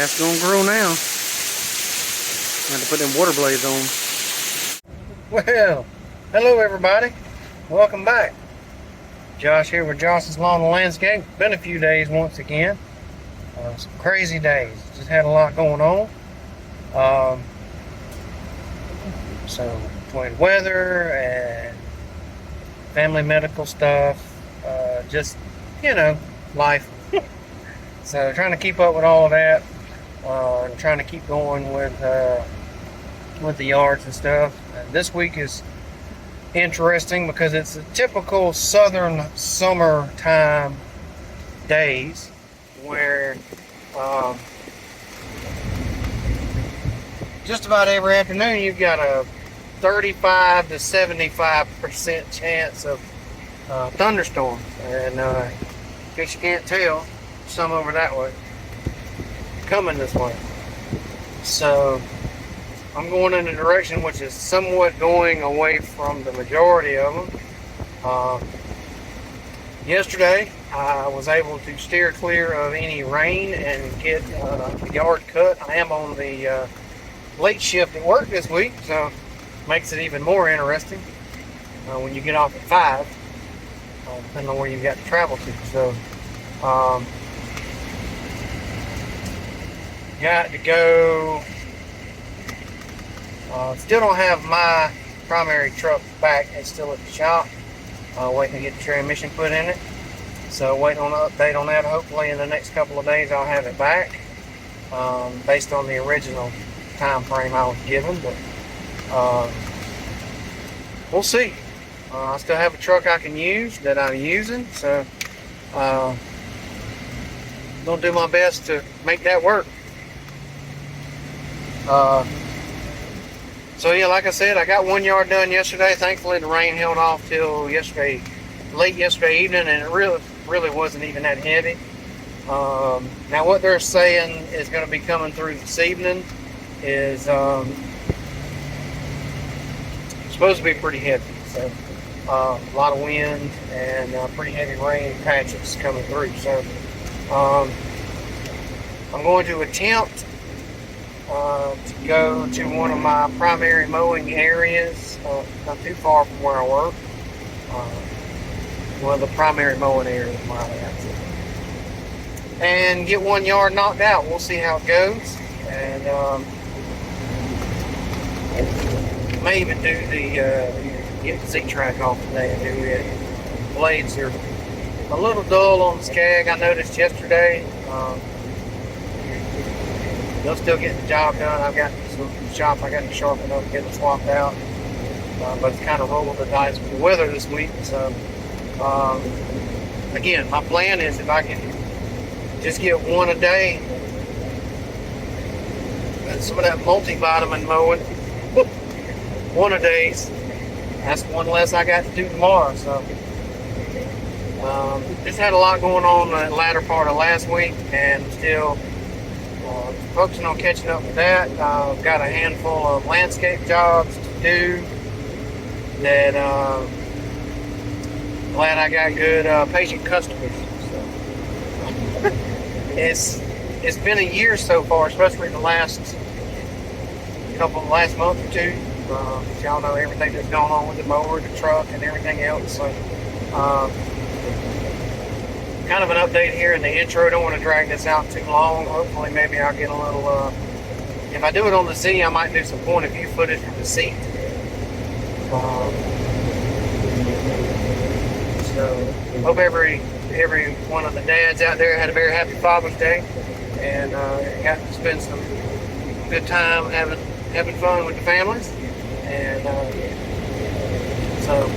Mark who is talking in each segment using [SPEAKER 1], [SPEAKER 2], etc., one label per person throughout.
[SPEAKER 1] Grass gonna grow now. Had to put them water blades on. Well, hello everybody. Welcome back. Josh here with Josh's Lawn and Landscape. Been a few days once again. Some crazy days. Just had a lot going on. So between weather and family medical stuff, just, you know, life. So trying to keep up with all of that, and trying to keep going with the yards and stuff. And this week is interesting because it's a typical southern summertime days where just about every afternoon you've got a 35 to 75% chance of thunderstorms. And in case you can't tell, some over that way coming this way. So I'm going in a direction which is somewhat going away from the majority of them. Yesterday I was able to steer clear of any rain and get the yard cut. I am on the late shift at work this week, so makes it even more interesting when you get off at 5, depending on where you've got to travel to. So got to go. Still don't have my primary truck back. It's still at the shop, waiting to get the transmission put in it. So waiting on an update on that. Hopefully in the next couple of days I'll have it back, based on the original time frame I was given. But we'll see. I still have a truck I can use that I'm using, so gonna do my best to make that work. So yeah, like I said, I got 1 yard done yesterday. Thankfully the rain held off till late yesterday evening, and it really wasn't even that heavy. Now what they're saying is going to be coming through this evening is supposed to be pretty heavy. So a lot of wind and pretty heavy rain patches coming through. So I'm going to attempt to go to one of my primary mowing areas, not too far from where I work. One of the primary mowing areas where I am, and get 1 yard knocked out. We'll see how it goes, and may even do get the Z-track off today and do it. Blades are a little dull on the SCAG. I noticed yesterday. They'll still get the job done. I've got some shop I got to sharpen up and get them swapped out. But it's kind of rolling the dice with the weather this week. So, again, my plan is if I can just get one a day, and some of that multivitamin mowing, one a day, that's one less I got to do tomorrow. So, just had a lot going on the latter part of last week, and still focusing on catching up with that. I've got a handful of landscape jobs to do that glad I got good patient customers. So, it's been a year so far, especially the last month or two. Y'all know everything that's going on with the mower, the truck, and everything else. So kind of an update here in the intro. Don't want to drag this out too long. Hopefully maybe I'll get a little if I do it on the Z, I might do some point of view footage from the seat. So hope every one of the dads out there had a very happy Father's Day, and got to spend some good time having fun with the families. And so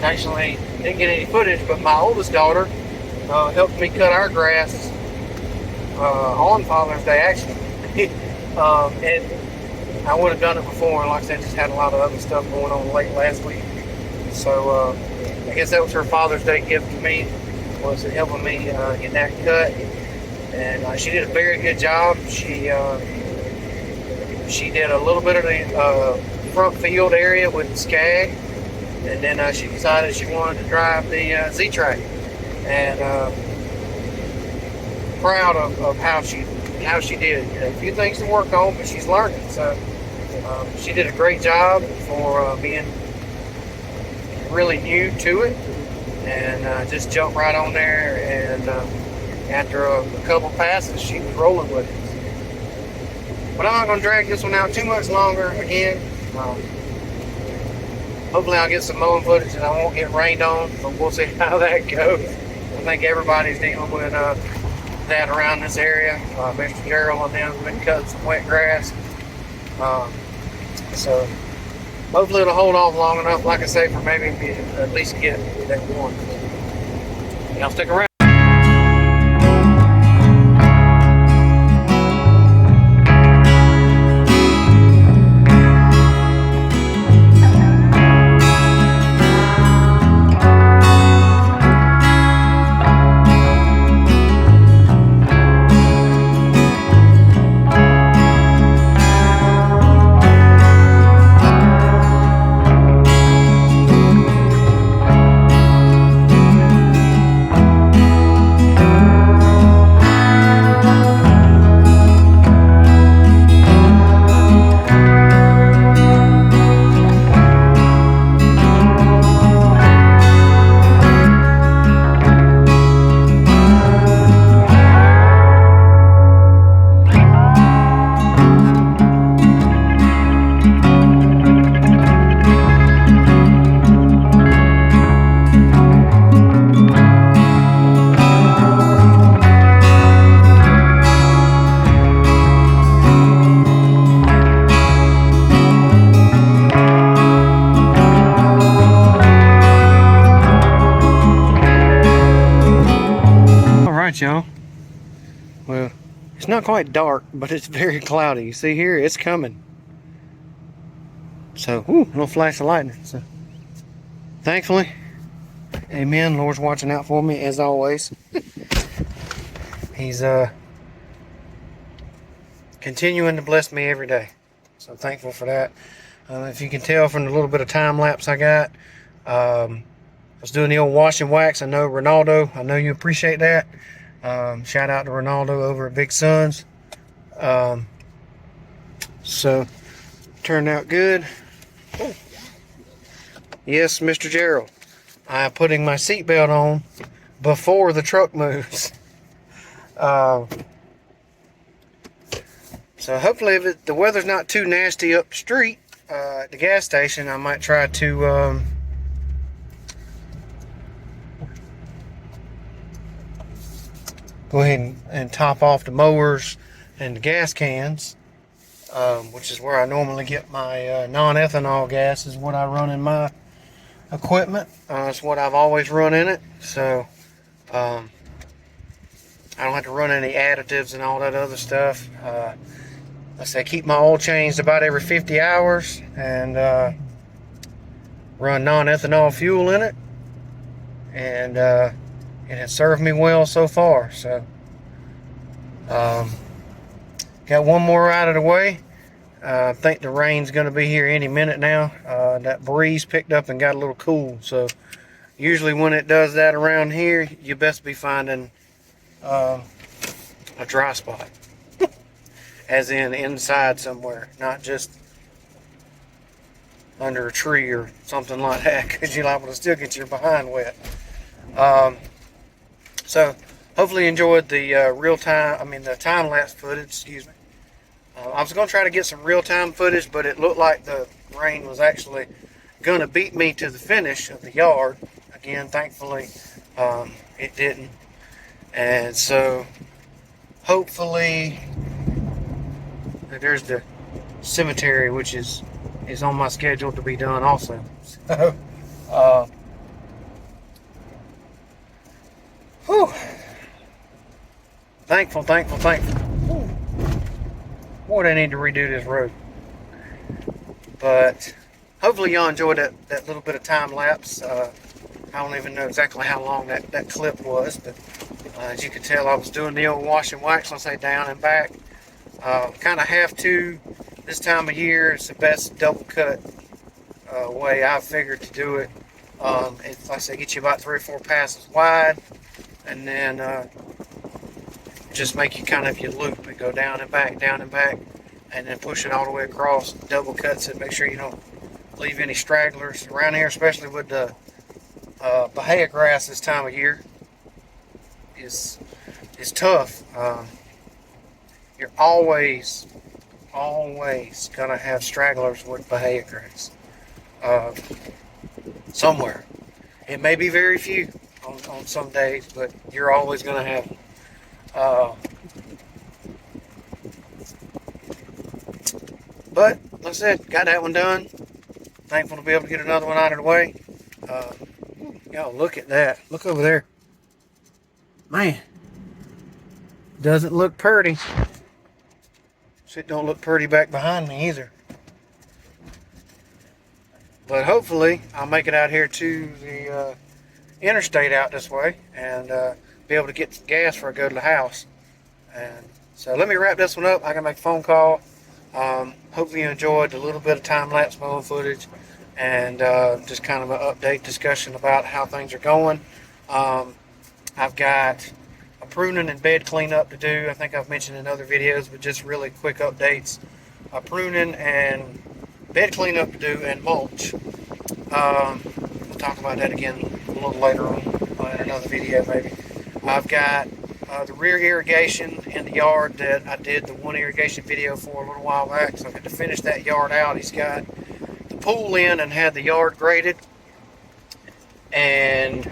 [SPEAKER 1] actually didn't get any footage, but my oldest daughter helped me cut our grass on Father's Day, actually. And I would have done it before, and like I said, just had a lot of other stuff going on late last week. So I guess that was her Father's Day gift to me, was helping me get that cut. And she did a very good job. She did a little bit of the front field area with the SCAG, and then she decided she wanted to drive the Z-track. And proud of how she how she did. You know, a few things to work on, but she's learning. So she did a great job for being really new to it, and just jumped right on there. And after a couple passes, she was rolling with it. But I'm not going to drag this one out too much longer again. Hopefully I'll get some mowing footage and I won't get rained on, but we'll see how that goes. I think everybody's dealing with that around this area. Mr. Gerald and them have been cutting some wet grass. So hopefully it'll hold off long enough, like I say, for maybe at least get that one. Y'all stick around. Y'all, well, it's not quite dark, but it's very cloudy. You see here, it's coming. So, ooh, a little flash of lightning. So, thankfully, amen, Lord's watching out for me as always. He's continuing to bless me every day, so I'm thankful for that. If you can tell from the little bit of time lapse I got, I was doing the old wash and wax. I know Ronaldo, I know you appreciate that. Shout out to Ronaldo over at Big Suns. So turned out good. Oh. Yes, Mr. Gerald, I'm putting my seatbelt on before the truck moves. So hopefully if the weather's not too nasty up the street at the gas station, I might try to go ahead and top off the mowers and the gas cans, which is where I normally get my non-ethanol gas, is what I run in my equipment. It's what I've always run in it, so I don't have to run any additives and all that other stuff. I say keep my oil changed about every 50 hours and run non-ethanol fuel in it, and it has served me well so far. So got one more out of the way. I think the rain's going to be here any minute now. That breeze picked up and got a little cool, so usually when it does that around here, you best be finding a dry spot. As in inside somewhere, not just under a tree or something like that, because you're liable to still get your behind wet. So hopefully you enjoyed the the time-lapse footage, excuse me. I was going to try to get some real-time footage, but it looked like the rain was actually going to beat me to the finish of the yard. Again, thankfully, it didn't. And so hopefully there's the cemetery, which is on my schedule to be done also. So, whew. Thankful. Whew. Boy, they need to redo this road. But hopefully y'all enjoyed that little bit of time lapse. I don't even know exactly how long that clip was, but as you can tell, I was doing the old wash and wax, I'll say down and back. Kind of have to this time of year. It's the best double cut way I've figured to do it. It's like I say, get you about 3 or 4 passes wide, and then just make you kind of your loop and go down and back, and then push it all the way across, double cuts it, make sure you don't leave any stragglers around here, especially with the Bahia grass this time of year. Is tough. You're always gonna have stragglers with Bahia grass somewhere. It may be very few on some days, but you're always gonna have them. But like I said, got that one done. Thankful to be able to get another one out of the way. Y'all look at that. Look over there. Man, doesn't look pretty. Shit don't look pretty back behind me either. But hopefully I'll make it out here to the interstate out this way and be able to get some gas before I go to the house. And so let me wrap this one up. I can make a phone call. Hopefully you enjoyed a little bit of time-lapse mowing footage and just kind of an update discussion about how things are going. I've got a pruning and bed cleanup to do. I think I've mentioned in other videos, but just really quick updates. Pruning and bed cleanup to do, and mulch. We'll talk about that again a little later on in another video maybe. I've got the rear irrigation in the yard that I did the one irrigation video for a little while back, so I had to finish that yard out. He's got the pool in and had the yard graded, and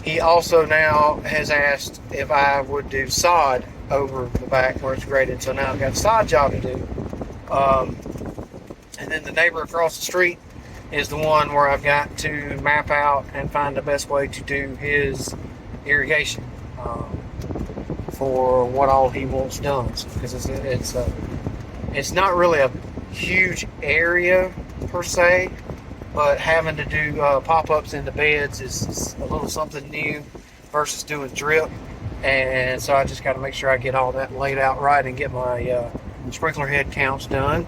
[SPEAKER 1] he also now has asked if I would do sod over the back where it's graded, so now I've got a sod job to do. And then the neighbor across the street is the one where I've got to map out and find the best way to do his irrigation for what all he wants done, because it's not really a huge area per se, but having to do pop-ups in the beds is a little something new versus doing drip. And so I just got to make sure I get all that laid out right and get my sprinkler head counts done.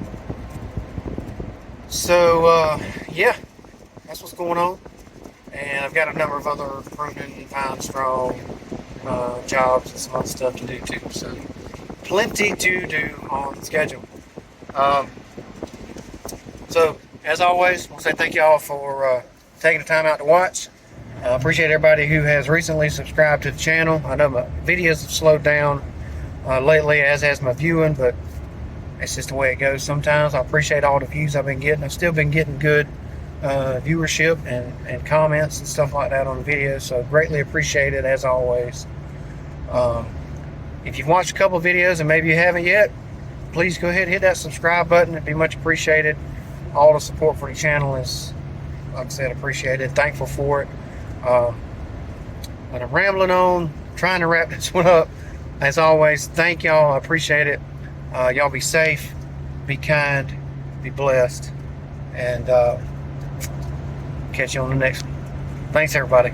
[SPEAKER 1] So yeah, that's what's going on. And I've got a number of other pruning, fine strong jobs and some other stuff to do too. So plenty to do on the schedule. So as always, I want to say thank y'all for taking the time out to watch. I appreciate everybody who has recently subscribed to the channel. I know my videos have slowed down lately, as has my viewing, but it's just the way it goes sometimes. I appreciate all the views I've been getting. I've still been getting good viewership and comments and stuff like that on the videos, so greatly appreciate it as always. If you've watched a couple of videos and maybe you haven't yet, please go ahead and hit that subscribe button. It'd be much appreciated. All the support for the channel is, like I said, appreciated. Thankful for it. But I'm rambling on, trying to wrap this one up. As always, thank y'all. I appreciate it. Y'all be safe, be kind, be blessed, and catch you on the next one. Thanks, everybody.